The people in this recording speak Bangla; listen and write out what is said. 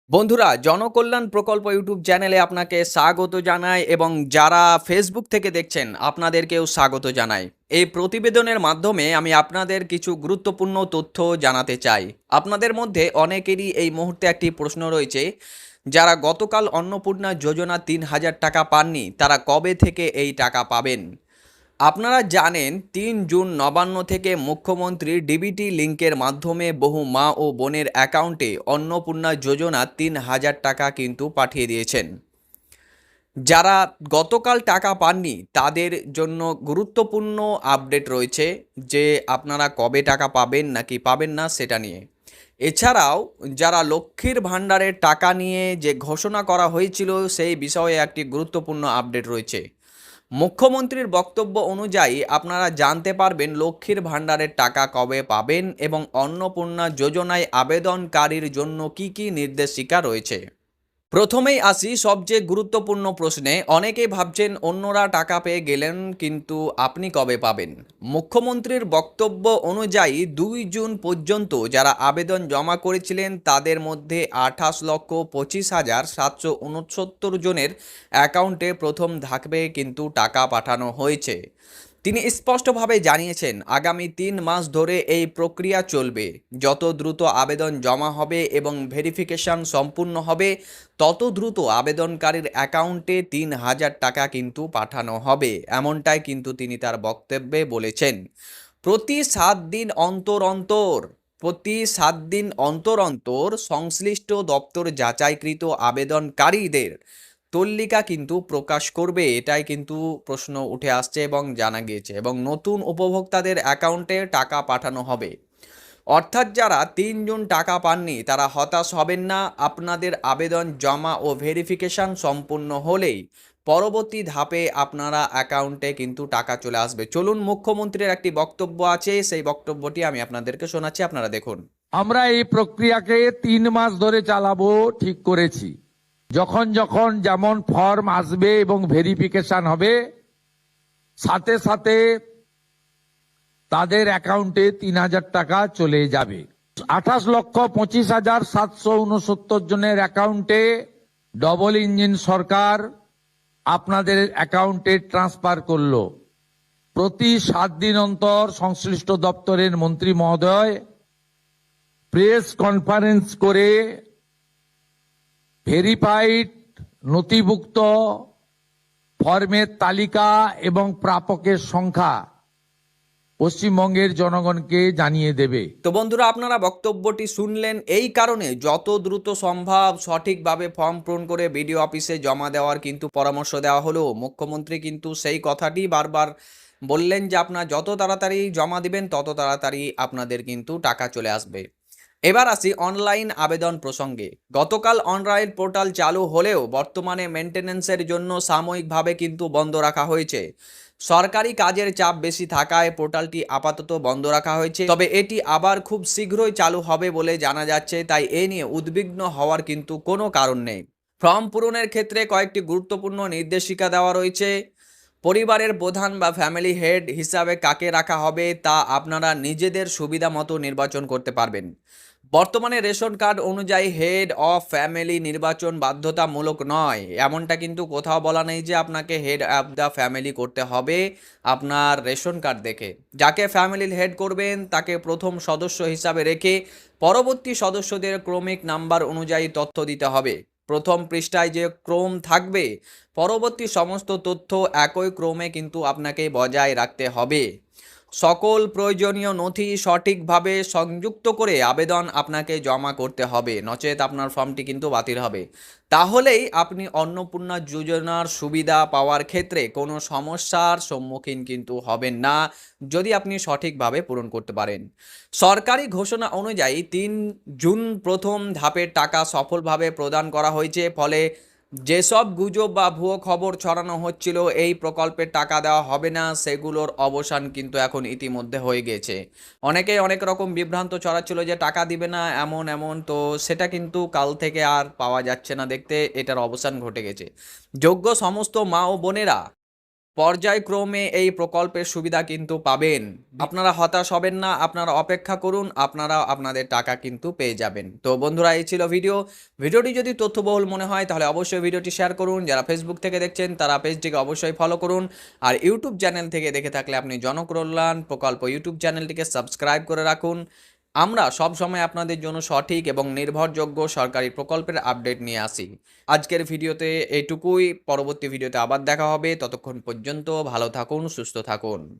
বন্ধুরা, জনকল্যাণ প্রকল্প ইউটিউব চ্যানেলে আপনাকে স্বাগত জানাই এবং যারা ফেসবুক থেকে দেখছেন আপনাদেরকেও স্বাগত জানাই। এই প্রতিবেদনের মাধ্যমে আমি আপনাদের কিছু গুরুত্বপূর্ণ তথ্য জানাতে চাই। আপনাদের মধ্যে অনেকেরই এই মুহূর্তে একটি প্রশ্ন রয়েছে, যারা গতকাল অন্নপূর্ণা যোজনা ৩,০০০ টাকা পাননি, তারা কবে থেকে এই টাকা পাবেন? আপনারা জানেন ৩ জুন নবান্ন থেকে মুখ্যমন্ত্রী ডিবিটি লিঙ্কের মাধ্যমে বহু মা ও বোনের অ্যাকাউন্টে অন্নপূর্ণা যোজনা ৩,০০০ টাকা কিন্তু পাঠিয়ে দিয়েছেন। যারা গতকাল টাকা পাননি তাদের জন্য গুরুত্বপূর্ণ আপডেট রয়েছে, যে আপনারা কবে টাকা পাবেন নাকি পাবেন না সেটা নিয়ে। এছাড়াও যারা লক্ষ্মীর ভাণ্ডারের টাকা নিয়ে যে ঘোষণা করা হয়েছিল সেই বিষয়ে একটি গুরুত্বপূর্ণ আপডেট রয়েছে। মুখ্যমন্ত্রীর বক্তব্য অনুযায়ী আপনারা জানতে পারবেন লক্ষ্মীর ভাণ্ডারের টাকা কবে পাবেন এবং অন্নপূর্ণা যোজনায় আবেদনকারীর জন্য কি কি নির্দেশিকা রয়েছে। প্রথমেই আসি সবচেয়ে গুরুত্বপূর্ণ প্রশ্নে। অনেকেই ভাবছেন অন্যরা টাকা পেয়ে গেলেন, কিন্তু আপনি কবে পাবেন? মুখ্যমন্ত্রীর বক্তব্য অনুযায়ী ২ জুন পর্যন্ত যারা আবেদন জমা করেছিলেন তাদের মধ্যে ২৮,২৫,৭৬৯ জনের অ্যাকাউন্টে প্রথম ধাপে কিন্তু টাকা পাঠানো হয়েছে। তিনি স্পষ্টভাবে জানিয়েছেন আগামী ৩ মাস ধরে এই প্রক্রিয়া চলবে। যত দ্রুত আবেদন জমা হবে এবং ভেরিফিকেশন সম্পূর্ণ হবে, তত দ্রুত আবেদনকারীর অ্যাকাউন্টে ৩,০০০ টাকা কিন্তু পাঠানো হবে, এমনটাই কিন্তু তিনি তার বক্তব্যে বলেছেন। প্রতি ৭ দিন অন্তর অন্তর সংশ্লিষ্ট দপ্তর যাচাইকৃত আবেদনকারীদের তালিকা কিন্তু প্রকাশ করবে, এটাই কিন্তু প্রশ্ন উঠে আসছে এবং জানা গিয়েছে, এবং নতুন উপভোক্তাদের অ্যাকাউন্টে টাকা পাঠানো হবে। অর্থাৎ যারা ৩ জুন টাকা পাননি তারা হতাশ হবেন না। আপনাদের আবেদন জমা ও ভেরিফিকেশন সম্পূর্ণ হলেই পরবর্তী ধাপে আপনারা অ্যাকাউন্টে কিন্তু টাকা চলে আসবে। চলুন, মুখ্যমন্ত্রীর একটি বক্তব্য আছে, সেই বক্তব্যটি আমি আপনাদেরকে শোনাচ্ছি, আপনারা দেখুন। আমরা এই প্রক্রিয়াকে ৩ মাস ধরে চালাবো ঠিক করেছি। যখন যখন যেমন ফর্ম আসবে এবং ভেরিফিকেশন হবে, সাথে সাথে তাদের অ্যাকাউন্টে ৩,০০০ টাকা চলে যাবে। ২৮,২৫,৭৬৯ জনের অ্যাকাউন্টে ডবল ইঞ্জিন সরকার আপনাদের অ্যাকাউন্টে ট্রান্সফার করলো। প্রতি ৭ দিন অন্তর সংশ্লিষ্ট দপ্তরের মন্ত্রী মহোদয় প্রেস কনফারেন্স করে ভেরিফাইড নথিভুক্ত ফর্মের তালিকা এবং প্রাপকের সংখ্যা পশ্চিমবঙ্গের জনগণকে জানিয়ে দেবে। তো বন্ধুরা, আপনারা বক্তব্যটি শুনলেন। এই কারণে যত দ্রুত সম্ভব সঠিকভাবে ফর্ম পূরণ করে বিডিও অফিসে জমা দেওয়ার কিন্তু পরামর্শ দেওয়া হলো। মুখ্যমন্ত্রী কিন্তু সেই কথাটি বারবার বললেন যে আপনারা যত তাড়াতাড়ি জমা দিবেন তত তাড়াতাড়ি আপনাদের কিন্তু টাকা চলে আসবে। এবার আসি অনলাইন আবেদন প্রসঙ্গে। গতকাল অনলাইন পোর্টাল চালু হলেও বর্তমানে মেনটেন্যান্সের জন্য সাময়িকভাবে কিন্তু বন্ধ রাখা হয়েছে। সরকারি কাজের চাপ বেশি থাকায় পোর্টালটি আপাতত বন্ধ রাখা হয়েছে, তবে এটি আবার খুব শীঘ্রই চালু হবে বলে জানা যাচ্ছে, তাই এ নিয়ে উদ্বিগ্ন হওয়ার কিন্তু কোনো কারণ নেই। ফর্ম পূরণের ক্ষেত্রে কয়েকটি গুরুত্বপূর্ণ নির্দেশিকা দেওয়া রয়েছে। পরিবারের প্রধান বা ফ্যামিলি হেড হিসাবে কাকে রাখা হবে তা আপনারা নিজেদের সুবিধা মতো নির্বাচন করতে পারবেন। বর্তমানে রেশন কার্ড অনুযায়ী হেড অফ ফ্যামিলি নির্বাচন বাধ্যতামূলক নয়, এমনটা কিন্তু কোথাও বলা নেই যে আপনাকে হেড অফ দ্য ফ্যামিলি করতে হবে আপনার রেশন কার্ড দেখে। যাকে ফ্যামিলির হেড করবেন তাকে প্রথম সদস্য হিসাবে রেখে পরবর্তী সদস্যদের ক্রমিক নাম্বার অনুযায়ী তথ্য দিতে হবে। প্রথম পৃষ্ঠায় যে ক্রম থাকবে, পরবর্তী সমস্ত তথ্য একই ক্রমে কিন্তু আপনাকে বজায় রাখতে হবে। সকল প্রয়োজনীয় নথি সঠিকভাবে সংযুক্ত করে আবেদন আপনাকে জমা করতে হবে, নচেত আপনার ফর্মটি কিন্তু বাতিল হবে। তাহলেই আপনি অন্নপূর্ণা যোজনার সুবিধা পাওয়ার ক্ষেত্রে কোনো সমস্যার সম্মুখীন কিন্তু হবেন না, যদি আপনি সঠিকভাবে পূরণ করতে পারেন। সরকারি ঘোষণা অনুযায়ী ৩ জুন প্রথম ধাপের টাকা সফলভাবে প্রদান করা হয়েছে, ফলে যেসব গুজব বা ভুয়ো খবর ছড়ানো হচ্ছিল এই প্রকল্পের টাকা দেওয়া হবে না, সেগুলোর অবসান কিন্তু এখন ইতিমধ্যে হয়ে গেছে। অনেকেই অনেক রকম বিভ্রান্ত ছড়াচ্ছিল যে টাকা দিবে না এমন এমন, তো সেটা কিন্তু কাল থেকে আর পাওয়া যাচ্ছে না দেখতে, এটার অবসান ঘটে গেছে। যোগ্য সমস্ত মা ও বোনেরা পর্যায়ক্রমে এই প্রকল্পের সুবিধা কিন্তু পাবেন। আপনারা হতাশ হবেন না, আপনারা অপেক্ষা করুন, আপনারা আপনাদের টাকা কিন্তু পেয়ে যাবেন। তো বন্ধুরা, এই ছিল ভিডিওটি যদি তথ্যবহুল মনে হয় তাহলে অবশ্যই ভিডিওটি শেয়ার করুন। যারা ফেসবুক থেকে দেখছেন তারা পেজটিকে অবশ্যই ফলো করুন, আর ইউটিউব চ্যানেল থেকে দেখে থাকলে আপনি জনকল্যাণ প্রকল্প ইউটিউব চ্যানেলটিকে সাবস্ক্রাইব করে রাখুন। আমরা সব সময় আপনাদের জন্য সঠিক এবং নির্ভরযোগ্য সরকারি প্রকল্পের আপডেট নিয়ে আসি। আজকের ভিডিওতে এইটুকুই, পরবর্তী ভিডিওতে আবার দেখা হবে। ততক্ষণ পর্যন্ত ভালো থাকুন, সুস্থ থাকুন।